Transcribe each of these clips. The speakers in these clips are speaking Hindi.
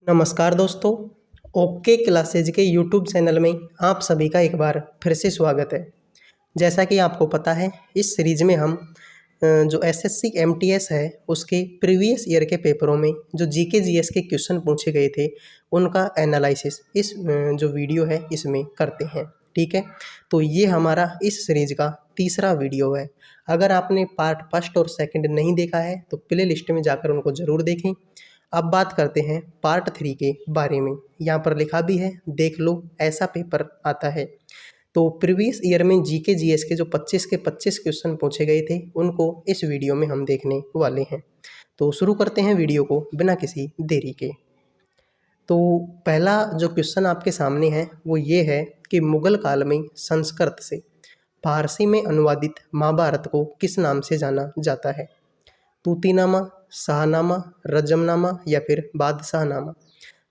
नमस्कार दोस्तों। ओके क्लासेज के यूट्यूब चैनल में आप सभी का एक बार फिर से स्वागत है। जैसा कि आपको पता है, इस सीरीज़ में हम जो एसएससी एमटीएस है उसके प्रीवियस ईयर के पेपरों में जो जीके जीएस के क्वेश्चन पूछे गए थे उनका एनालिसिस इस जो वीडियो है इसमें करते हैं। ठीक है, तो ये हमारा इस सीरीज़ का तीसरा वीडियो है। अगर आपने पार्ट फर्स्ट और सेकंड नहीं देखा है तो प्ले लिस्ट में जाकर उनको ज़रूर देखें। अब बात करते हैं पार्ट 3 के बारे में। यहाँ पर लिखा भी है, देख लो ऐसा पेपर आता है। तो प्रीवियस ईयर में जीके जीएस के जो 25 के 25 क्वेश्चन पूछे गए थे उनको इस वीडियो में हम देखने वाले हैं। तो शुरू करते हैं वीडियो को बिना किसी देरी के। तो पहला जो क्वेश्चन आपके सामने है वो ये है कि मुगल काल में संस्कृत से फारसी में अनुवादित महाभारत को किस नाम से जाना जाता है? तूतीनामा, शाहनामा, रजमनामा या फिर बादशाहनामा।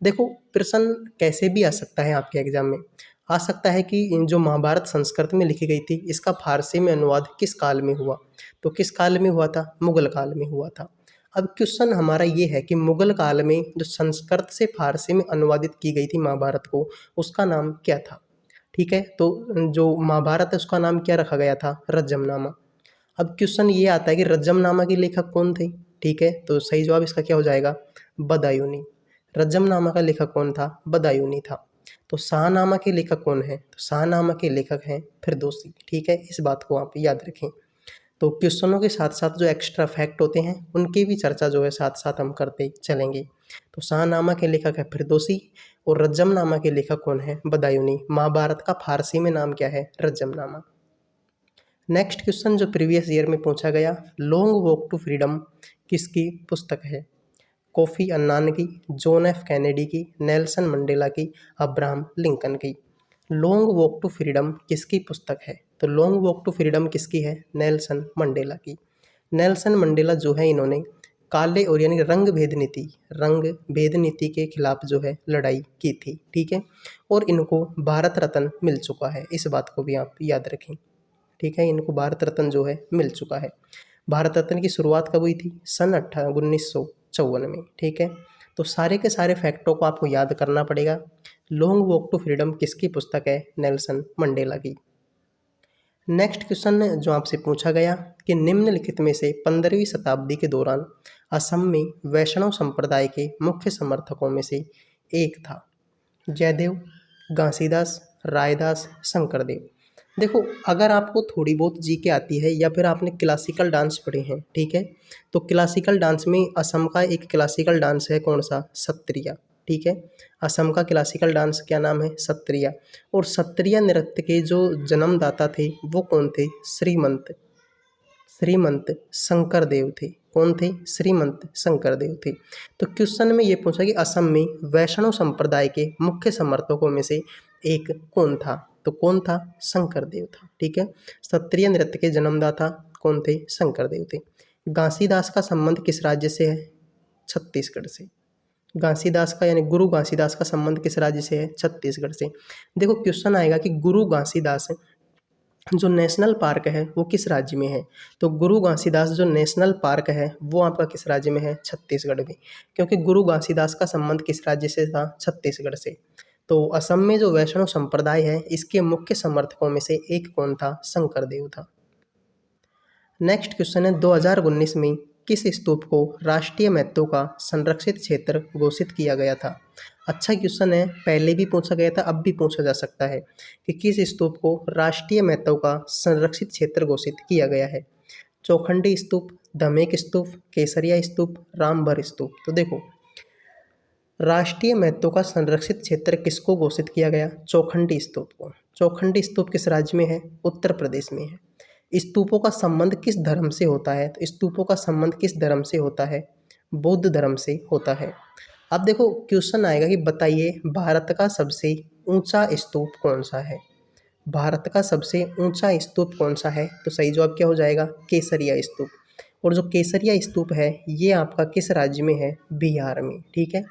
देखो, प्रश्न कैसे भी आ सकता है आपके एग्जाम में। आ सकता है कि जो महाभारत संस्कृत में लिखी गई थी इसका फारसी में अनुवाद किस काल में हुआ? तो किस काल में हुआ था? मुगल काल में हुआ था। अब क्वेश्चन हमारा ये है कि मुगल काल में जो संस्कृत से फारसी में अनुवादित की गई थी महाभारत को, उसका नाम क्या था? ठीक है, तो जो महाभारत है उसका नाम क्या रखा गया था? रजमनामा। अब क्वेश्चन ये आता है कि रज्जमनामा के लेखक कौन थे? ठीक है, तो सही जवाब इसका क्या हो जाएगा? बदायूनी। रज्जमनामा का लेखक कौन था? बदायूनी था। तो शाहनामा के लेखक कौन है? तो शाहनामा के लेखक हैं फिरदौसी। ठीक है, इस बात को आप याद रखें। तो क्वेश्चनों के साथ साथ जो एक्स्ट्रा फैक्ट होते हैं उनकी भी चर्चा जो है साथ साथ हम करते चलेंगे। तो शाहनामा के लेखक है फिरदौसी और रज्जमनामा के लेखक कौन है? बदायूनी। महाभारत का फारसी में नाम क्या है? रज्जमनामा। नेक्स्ट क्वेश्चन जो प्रीवियस ईयर में पूछा गया, लॉन्ग वॉक टू फ्रीडम किसकी पुस्तक है? कोफी अन्नान की, जॉन एफ कैनेडी की, नेल्सन मंडेला की, अब्राहम लिंकन की। लॉन्ग वॉक टू फ्रीडम किसकी पुस्तक है? तो लॉन्ग वॉक टू फ्रीडम किसकी है? नेल्सन मंडेला की। नेल्सन मंडेला जो है इन्होंने काले और यानी रंग भेद नीति के खिलाफ जो है लड़ाई की थी। ठीक है, और इनको भारत रत्न मिल चुका है, इस बात को भी आप याद रखें। ठीक है, इनको भारत रत्न जो है मिल चुका है। भारत रत्न की शुरुआत कब हुई थी? सन 1954 में। ठीक है, तो सारे के सारे फैक्टों को आपको याद करना पड़ेगा। लॉन्ग वॉक टू फ्रीडम किसकी पुस्तक है? नेल्सन मंडेला की। नेक्स्ट क्वेश्चन जो आपसे पूछा गया कि निम्नलिखित में से 15वीं शताब्दी के दौरान असम में वैष्णव संप्रदाय के मुख्य समर्थकों में से एक था? जयदेव, घासीदास, रायदास, शंकरदेव। देखो, अगर आपको थोड़ी बहुत जीके आती है या फिर आपने क्लासिकल डांस पढ़े हैं, ठीक है, तो क्लासिकल डांस में असम का एक क्लासिकल डांस है, कौन सा? सत्रिया। ठीक है, असम का क्लासिकल डांस क्या नाम है? सत्रिया। और सत्रिया नृत्य के जो जन्मदाता थे वो कौन थे? श्रीमंत शंकरदेव थे। कौन थे? श्रीमंत शंकरदेव थे। तो क्वेश्चन में ये पूछा कि असम में वैष्णव संप्रदाय के मुख्य समर्थकों में से एक कौन था? तो कौन था? शंकरदेव था। ठीक है, क्षत्रिय नृत्य के जन्मदाता कौन थे? शंकरदेव थे। घासीदास का संबंध किस राज्य से है? छत्तीसगढ़ से। घासीदास का यानी गुरु घासीदास का संबंध किस राज्य से है? छत्तीसगढ़ से। देखो, क्वेश्चन आएगा कि गुरु घासीदास जो नेशनल पार्क है वो किस राज्य में है? तो गुरु घासीदास जो नेशनल पार्क है वो आपका किस राज्य में है? छत्तीसगढ़ में। क्योंकि गुरु घासीदास का संबंध किस राज्य से था? छत्तीसगढ़ से। तो असम में जो वैष्णव संप्रदाय है इसके मुख्य समर्थकों में से एक कौन था? शंकरदेव था। नेक्स्ट क्वेश्चन है, 2019 में किस स्तूप को राष्ट्रीय महत्व का संरक्षित क्षेत्र घोषित किया गया था? अच्छा क्वेश्चन है, पहले भी पूछा गया था, अब भी पूछा जा सकता है कि किस स्तूप को राष्ट्रीय महत्व का संरक्षित क्षेत्र घोषित किया गया है? चौखंडी स्तूप, धमेक स्तूप, केसरिया स्तूप, रामभर स्तूप। तो देखो, राष्ट्रीय महत्व का संरक्षित क्षेत्र किसको घोषित किया गया? चौखंडी स्तूप को। चौखंडी स्तूप किस राज्य में है? उत्तर प्रदेश में है। स्तूपों का संबंध किस धर्म से होता है? तो स्तूपों का संबंध किस धर्म से होता है? बौद्ध धर्म से होता है। अब देखो, क्वेश्चन आएगा कि बताइए भारत का सबसे ऊंचा स्तूप कौन सा है? भारत का सबसे ऊंचा स्तूप कौन सा है? तो सही जवाब क्या हो जाएगा? केसरिया स्तूप। और जो केसरिया स्तूप है ये आपका किस राज्य में है? बिहार में। ठीक है,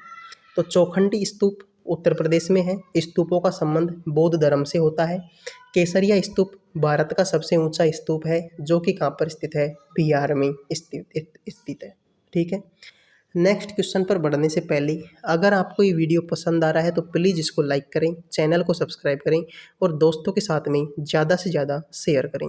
तो चौखंडी स्तूप उत्तर प्रदेश में है, स्तूपों का संबंध बौद्ध धर्म से होता है। केसरिया स्तूप भारत का सबसे ऊंचा स्तूप है जो कि कहाँ पर स्थित है? बिहार में स्थित है। ठीक है, नेक्स्ट क्वेश्चन पर बढ़ने से पहले अगर आपको ये वीडियो पसंद आ रहा है तो प्लीज़ इसको लाइक करें, चैनल को सब्सक्राइब करें और दोस्तों के साथ में ज़्यादा से ज़्यादा शेयर करें।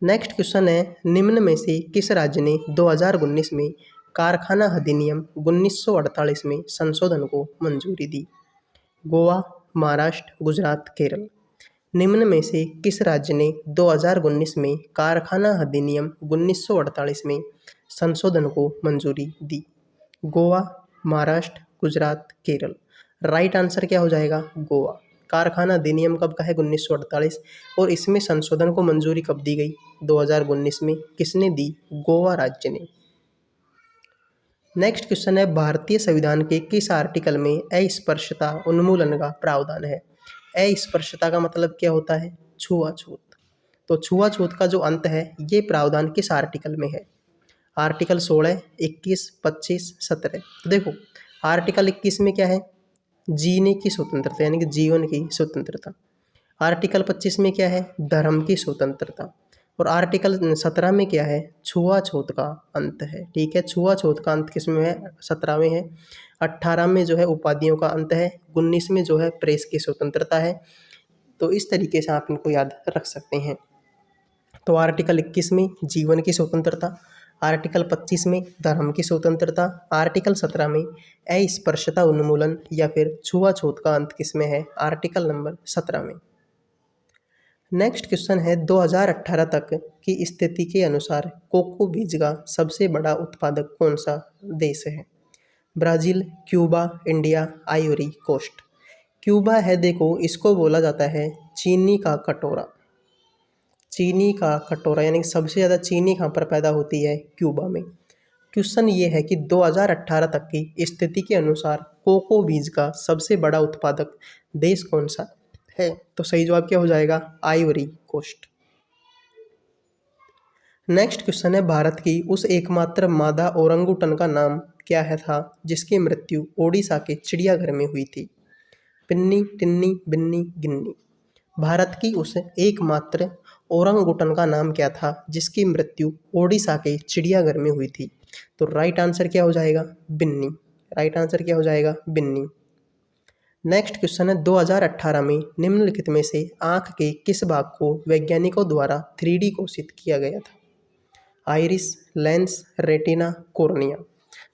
नेक्स्ट क्वेश्चन है, निम्न में से किस राज्य ने 2019 में कारखाना अधिनियम 1948 में संशोधन को मंजूरी दी? गोवा, महाराष्ट्र, गुजरात, केरल। निम्न में से किस राज्य ने 2019 में कारखाना अधिनियम 1948 में संशोधन को मंजूरी दी? गोवा, महाराष्ट्र, गुजरात, केरल। राइट आंसर क्या हो जाएगा? गोवा। कारखाना अधिनियम कब का है? 1948। और इसमें संशोधन को मंजूरी कब दी गई? 2019 में। किसने दी? गोवा राज्य ने। नेक्स्ट क्वेश्चन है, भारतीय संविधान के किस आर्टिकल में अस्पृश्यता उन्मूलन का प्रावधान है? अस्पृश्यता का मतलब क्या होता है? छुआछूत। तो छुआछूत का जो अंत है ये प्रावधान किस आर्टिकल में है? आर्टिकल 16, 21, 25, 17। तो देखो आर्टिकल 21 में क्या है? जीने की स्वतंत्रता यानी कि जीवन की स्वतंत्रता। आर्टिकल 25 में क्या है? धर्म की स्वतंत्रता। और आर्टिकल 17 में क्या है? छुआछूत का अंत है। ठीक है, छुआछूत का अंत किस में है? 17 में है। 18 में जो है उपाधियों का अंत है। 19 में जो है प्रेस की स्वतंत्रता है। तो इस तरीके से आप इनको याद रख सकते हैं। तो आर्टिकल 21 में जीवन की स्वतंत्रता, आर्टिकल 25 में धर्म की स्वतंत्रता, आर्टिकल 17 में अस्पृश्यता उन्मूलन या फिर छुआछूत का अंत किस में है? आर्टिकल नंबर 17 में। नेक्स्ट क्वेश्चन है, 2018 तक की स्थिति के अनुसार कोको बीज का सबसे बड़ा उत्पादक कौन सा देश है? Brazil, Cuba, India, Ivory Coast. Cuba है, देखो इसको बोला जाता है चीनी का कटोरा। चीनी का कटोरा यानी कि सबसे ज़्यादा चीनी कहाँ पर पैदा होती है? क्यूबा में। क्वेश्चन ये है कि 2018 तक की स्थिति के अनुसार कोको बीज का सबसे बड़ा उत्पादक देश कौन सा है? तो सही जवाब क्या हो जाएगा? Ivory coast. नेक्स्ट क्वेश्चन है, भारत की उस एकमात्र मादा ओरंगुटन का नाम क्या है था जिसकी मृत्यु ओडिशा के चिड़ियाघर में हुई थी? पिन्नी, टिन्नी, बिन्नी, गिन्नी। भारत की उस एकमात्र ओरंगुटन का नाम क्या था जिसकी मृत्यु ओडिशा के चिड़ियाघर में हुई थी? तो राइट आंसर क्या हो जाएगा? बिन्नी। राइट आंसर क्या हो जाएगा? बिन्नी। नेक्स्ट क्वेश्चन है, 2018 में निम्नलिखित में से आँख के किस भाग को वैज्ञानिकों द्वारा 3D घोषित किया गया था? Iris, lens, retina, cornea.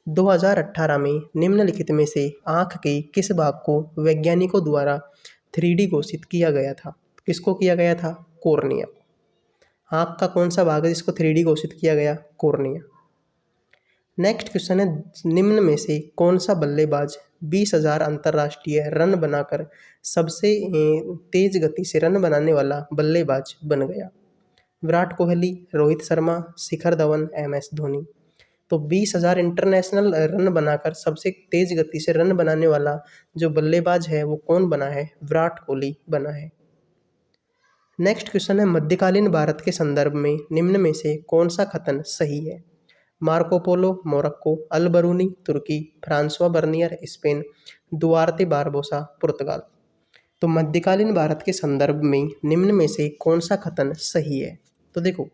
2018 में निम्नलिखित में से आँख के किस भाग को वैज्ञानिकों द्वारा 3D घोषित किया गया था? किसको किया गया था? कॉर्निया। आँख का कौन सा भाग है जिसको 3D घोषित किया गया? कॉर्निया। नेक्स्ट क्वेश्चन है, निम्न में से कौन सा बल्लेबाज 20,000 अंतर्राष्ट्रीय रन बनाकर सबसे तेज गति से रन बनाने वाला बल्लेबाज बन गया? विराट कोहली, रोहित शर्मा, शिखर धवन, MS धोनी। तो 20,000 इंटरनेशनल रन बनाकर सबसे तेज गति से रन बनाने वाला जो बल्लेबाज है वो कौन बना है? विराट कोहली बना है। नेक्स्ट क्वेश्चन है, मध्यकालीन भारत के संदर्भ में निम्न में से कौन सा कथन सही है? Marco Polo, Morocco, Al Biruni, तुर्की, Francois Bernier, Spain, Duarte Barbosa, पुर्तगाल। तो मध्यकालीन भारत के संदर्भ में निम्न में से कौन सा कथन सही है? तो देखो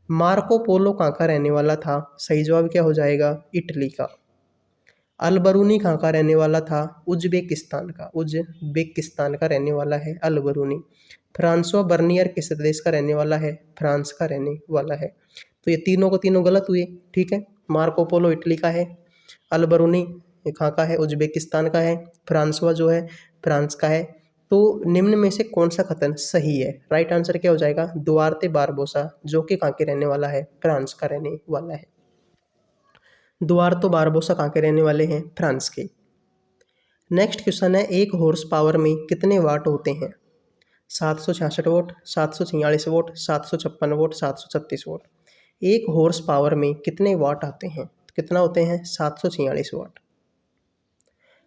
मार्को पोलो कहाँ का रहने वाला था? सही जवाब क्या हो जाएगा? इटली का। अल बरूनी कहाँ का रहने वाला था? उज्बेकिस्तान का। उज्बेकिस्तान का रहने वाला है अल बरूनी। फ्रांसवा बर्नियर किस देश का रहने वाला है? फ्रांस का रहने वाला है। तो ये तीनों को तीनों गलत हुए। ठीक है, मार्को पोलो इटली का है, अल बरूनी कहाँ का है? उज्बेकिस्तान का है, फ्रांसवा जो है फ्रांस का है। तो निम्न में से कौन सा कथन सही है? राइट आंसर क्या हो जाएगा? दुआर्ते बारबोसा, जो कि कहाँ के रहने वाला है? फ्रांस का रहने वाला है। दुआर्ते बारबोसा कहाँ के रहने वाले हैं? फ्रांस के। नेक्स्ट क्वेश्चन है, एक हॉर्स पावर में कितने वाट होते हैं? 766 वोट, 746 वोट, 756 वोट, 736 वोट। एक हॉर्स पावर में कितने वाट आते हैं? तो कितना होते हैं? 746 वाट।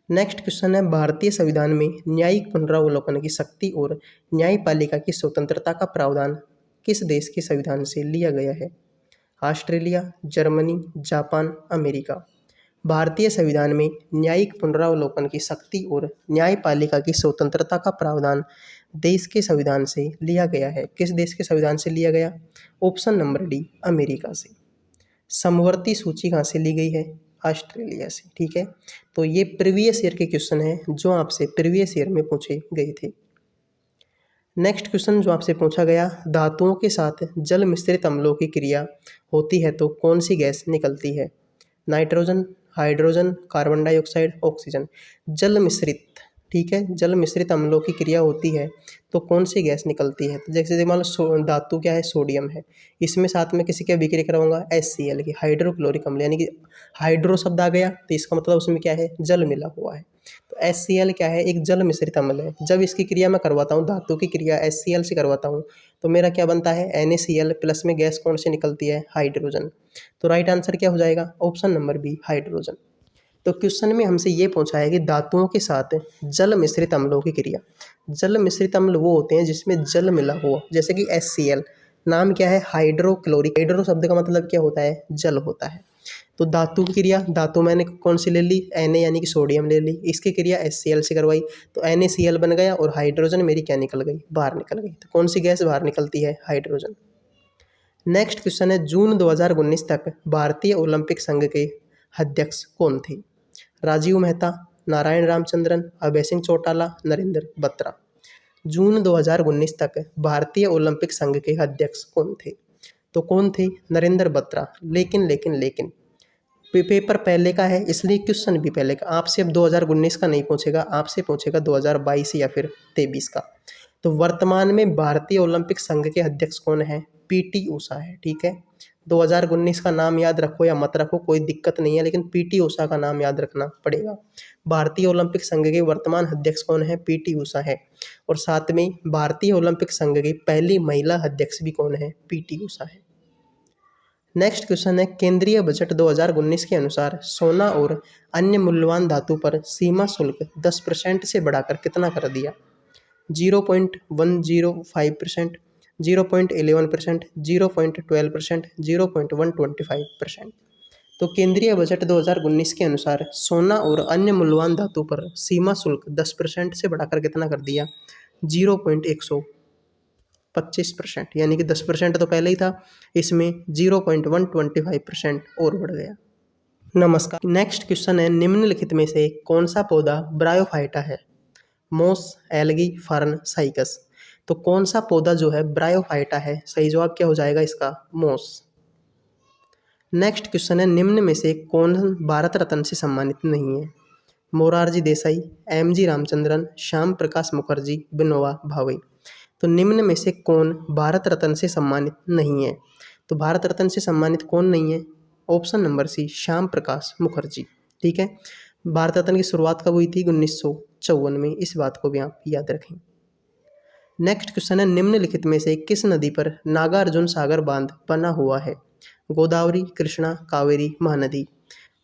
नेक्स्ट क्वेश्चन है, भारतीय संविधान में न्यायिक पुनरावलोकन की शक्ति और न्यायपालिका की स्वतंत्रता का प्रावधान किस देश के संविधान से लिया गया है? Australia, Germany, Japan, America. भारतीय संविधान में न्यायिक पुनरावलोकन की शक्ति और न्यायपालिका की स्वतंत्रता का प्रावधान देश के संविधान से लिया गया है। किस देश के संविधान से लिया गया? ऑप्शन नंबर डी, अमेरिका से। समवर्ती सूची कहाँ से ली गई है? ऑस्ट्रेलिया से। ठीक है, तो ये प्रीवियस ईयर के क्वेश्चन है जो आपसे प्रीवियस ईयर में पूछे गए थे। नेक्स्ट क्वेश्चन जो आपसे पूछा गया, धातुओं के साथ जल मिश्रित अम्लों की क्रिया होती है तो कौन सी गैस निकलती है? Nitrogen, hydrogen, carbon dioxide, oxygen. जल मिश्रित, ठीक है, जल मिश्रित अम्लों की क्रिया होती है तो कौन सी गैस निकलती है? तो जैसे मान लो धातु क्या है, सोडियम है, इसमें साथ में किसी क्या बिक्री कराऊंगा, HCl की, हाइड्रोक्लोरिक अम्ल, यानी कि हाइड्रो शब्द आ गया तो इसका मतलब उसमें क्या है, जल मिला हुआ है। तो HCl क्या है, एक जल मिश्रित अम्ल है। जब इसकी क्रिया मैं करवाता हूँ, धातु की क्रिया HCl से करवाता हूँ, तो मेरा क्या बनता है, NaCl प्लस में गैस कौन सी निकलती है, हाइड्रोजन। तो राइट आंसर क्या हो जाएगा, ऑप्शन नंबर बी, हाइड्रोजन। तो क्वेश्चन में हमसे ये पूछा है कि धातुओं के साथ जल मिश्रित अम्लों की क्रिया। जल मिश्रित अम्ल वो होते हैं जिसमें जल मिला हुआ, जैसे कि HCl, नाम क्या है, हाइड्रोक्लोरिक। हाइड्रो शब्द का मतलब क्या होता है, जल होता है। तो धातु की क्रिया, धातु मैंने कौन सी ले ली, Na यानी कि सोडियम ले ली, इसकी क्रिया HCl से करवाई तो NaCl बन गया और हाइड्रोजन मेरी क्या निकल गई, बाहर निकल गई। तो कौन सी गैस बाहर निकलती है, हाइड्रोजन। नेक्स्ट क्वेश्चन है, जून 2019 तक भारतीय ओलंपिक संघ के अध्यक्ष कौन थे? राजीव मेहता, नारायण रामचंद्रन, अभय सिंह चौटाला, नरेंद्र बत्रा। जून 2019 तक भारतीय ओलंपिक संघ के अध्यक्ष कौन थे? तो कौन थे, नरेंद्र बत्रा। लेकिन पेपर पहले का है इसलिए क्वेश्चन भी पहले का, आपसे अब 2019 का नहीं पूछेगा, आपसे पूछेगा 2022 या फिर 23 का। तो वर्तमान में भारतीय ओलंपिक संघ के अध्यक्ष कौन है, PT ऊषा है। ठीक है, 2019 का नाम याद रखो या मत रखो कोई दिक्कत नहीं है, लेकिन PT ऊषा का नाम याद रखना पड़ेगा। भारतीय ओलंपिक संघ के वर्तमान अध्यक्ष कौन है, PT ऊषा है। और साथ में भारतीय ओलंपिक संघ की पहली महिला अध्यक्ष भी कौन है, PT ऊषा है। नेक्स्ट क्वेश्चन है, केंद्रीय बजट 2019 के अनुसार सोना और अन्य मूल्यवान धातु पर सीमा शुल्क 10% से बढ़ाकर कितना कर दिया? 0.105%, 0.11%, 0.12%, 0.125%। तो केंद्रीय बजट 2019 के अनुसार सोना और अन्य मूल्यवान धातु पर सीमा शुल्क 10% से बढ़ाकर कितना कर दिया? 0.125%, यानी कि 10% तो पहले ही था, इसमें 0.125% और बढ़ गया। नमस्कार, नेक्स्ट क्वेश्चन है, निम्नलिखित में से कौन सा पौधा ब्रायोफाइटा है? मोस, एल्गी, फर्न, साइकस। तो कौन सा पौधा जो है ब्रायोफाइटा है? सही जवाब क्या हो जाएगा इसका, मोस। नेक्स्ट क्वेश्चन है, निम्न में से कौन भारत रत्न से सम्मानित नहीं है? मोरारजी देसाई, MG रामचंद्रन, श्याम प्रकाश मुखर्जी, विनोबा भावे। तो निम्न में से कौन भारत रत्न से सम्मानित नहीं है? तो भारत रत्न से सम्मानित कौन नहीं है? ऑप्शन नंबर सी, श्याम प्रकाश मुखर्जी। ठीक है, भारत रत्न की शुरुआत कब हुई थी, 1954 में, इस बात को भी आप याद रखें। नेक्स्ट क्वेश्चन है, निम्नलिखित में से किस नदी पर नागार्जुन सागर बांध बना हुआ है? गोदावरी, कृष्णा, कावेरी, महानदी।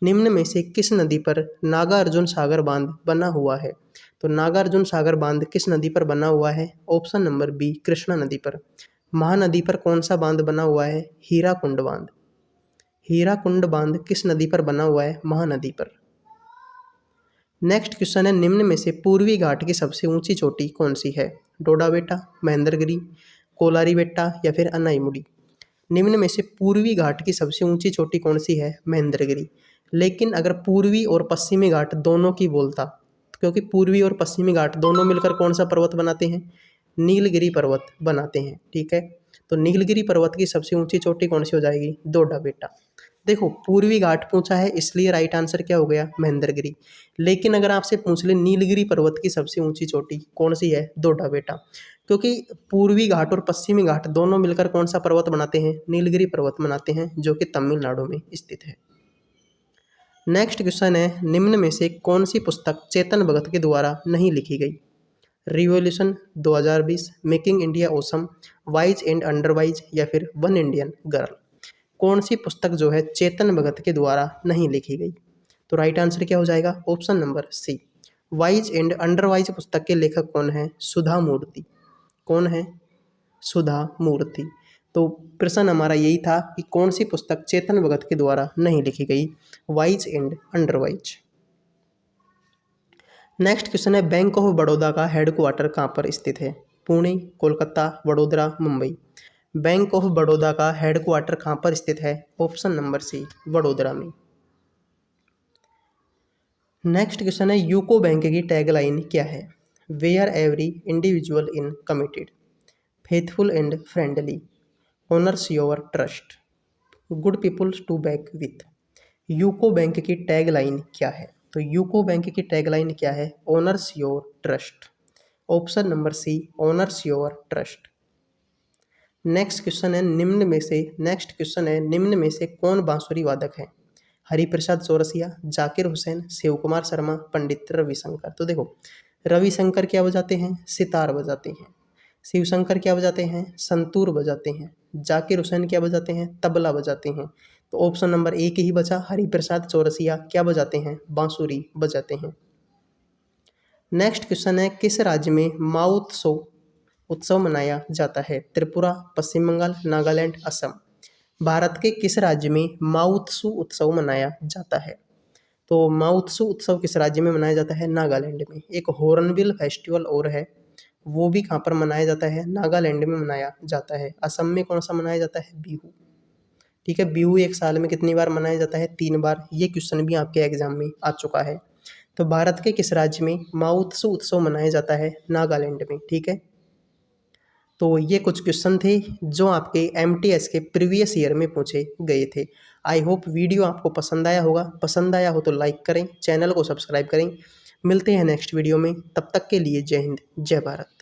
निम्न में से किस नदी पर नागार्जुन सागर बांध बना हुआ है? तो नागार्जुन सागर बांध किस नदी पर बना हुआ है? ऑप्शन नंबर बी, कृष्णा नदी पर। महानदी पर कौन सा बांध बना हुआ है? हीराकुंड बांध। हीराकुंड बांध किस नदी पर बना हुआ है? महानदी पर। नेक्स्ट क्वेश्चन है, निम्न में से पूर्वी घाट की सबसे ऊंची चोटी कौन सी है? डोडा बेटा, महेंद्रगिरी, कोलारी बेटा या फिर अनाईमुड़ी। निम्न में से पूर्वी घाट की सबसे ऊंची चोटी कौन सी है? महेंद्रगिरी। लेकिन अगर पूर्वी और पश्चिमी घाट दोनों की बोलता, क्योंकि पूर्वी और पश्चिमी घाट दोनों मिलकर कौन सा पर्वत बनाते हैं? नीलगिरी पर्वत बनाते हैं। ठीक है, तो नीलगिरी पर्वत की सबसे ऊंची चोटी कौन सी हो जाएगी? डोडा बेटा। देखो, पूर्वी घाट पूछा है इसलिए राइट आंसर क्या हो गया? महेंद्रगिरी। लेकिन अगर आपसे पूछ ले नीलगिरी पर्वत की सबसे ऊंची चोटी कौन सी है? डोडा बेटा। क्योंकि पूर्वी घाट और पश्चिमी घाट दोनों मिलकर कौन सा पर्वत बनाते हैं? नीलगिरी पर्वत बनाते हैं, जो कि तमिलनाडु में स्थित है। नेक्स्ट क्वेश्चन है, निम्न में से कौन सी पुस्तक चेतन भगत के द्वारा नहीं लिखी गई? Revolution 2020, making India awesome, wise and otherwise या फिर वन इंडियन गर्ल। कौन सी पुस्तक जो है चेतन भगत के द्वारा नहीं लिखी गई? तो राइट आंसर क्या हो जाएगा? Option number C, wise and otherwise पुस्तक के लेखक कौन है? सुधा मूर्ति। कौन है? सुधा मूर्ति। तो प्रश्न हमारा यही था कि कौन सी पुस्तक चेतन भगत के द्वारा नहीं लिखी गई? Wise and otherwise. Next question है, बैंक ऑफ बड़ौदा का हेडक्वार्टर कहाँ पर स्थित है? पुणे, कोलकाता, वडोदरा, मुंबई। बैंक ऑफ बड़ौदा का हेडक्वार्टर कहाँ पर स्थित है? ऑप्शन नंबर सी, वडोदरा में। नेक्स्ट क्वेश्चन है यूको बैंक की टैगलाइन क्या है? Where every individual in committed, faithful and friendly, honours your trust, good peoples to back with. UCO bank की टैगलाइन क्या है? तो यूको बैंक की टैगलाइन क्या है? Honours your trust. Option number C, honours your trust. Next question है निम्न में से कौन बांसुरी वादक है? हरिप्रसाद चौरसिया, जाकिर हुसैन, शिव कुमार शर्मा, पंडित रविशंकर। तो देखो, रविशंकर क्या बजाते हैं? सितार बजाते हैं। शिवशंकर क्या बजाते हैं? संतूर बजाते हैं। जाकिर हुसैन क्या बजाते हैं? तबला बजाते हैं। तो ऑप्शन नंबर एक ही बचा, हरिप्रसाद चौरसिया क्या बजाते हैं? बांसुरी बजाते हैं। नेक्स्ट क्वेश्चन है किस राज्य में माउत्सो उत्सव मनाया जाता है? त्रिपुरा, पश्चिम बंगाल, नागालैंड, असम। भारत के किस राज्य में माउत्सु उत्सव मनाया जाता है? तो माउत्सु उत्सव किस राज्य में मनाया जाता है? नागालैंड में। एक हॉर्नबिल फेस्टिवल और है, वो भी कहाँ पर मनाया जाता है? नागालैंड में मनाया जाता है। असम में कौन सा मनाया जाता है? बिहू। ठीक है, बिहू एक साल में कितनी बार मनाया जाता है? 3 बार। ये क्वेश्चन भी आपके एग्जाम में आ चुका है। तो भारत के किस राज्य में माउत्सु उत्सव मनाया जाता है? नागालैंड में। ठीक है, तो ये कुछ क्वेश्चन थे जो आपके एमटीएस के प्रीवियस ईयर में पूछे गए थे। आई होप वीडियो आपको पसंद आया होगा। पसंद आया हो तो लाइक करें, चैनल को सब्सक्राइब करें। मिलते हैं नेक्स्ट वीडियो में, तब तक के लिए जय हिंद, जय भारत।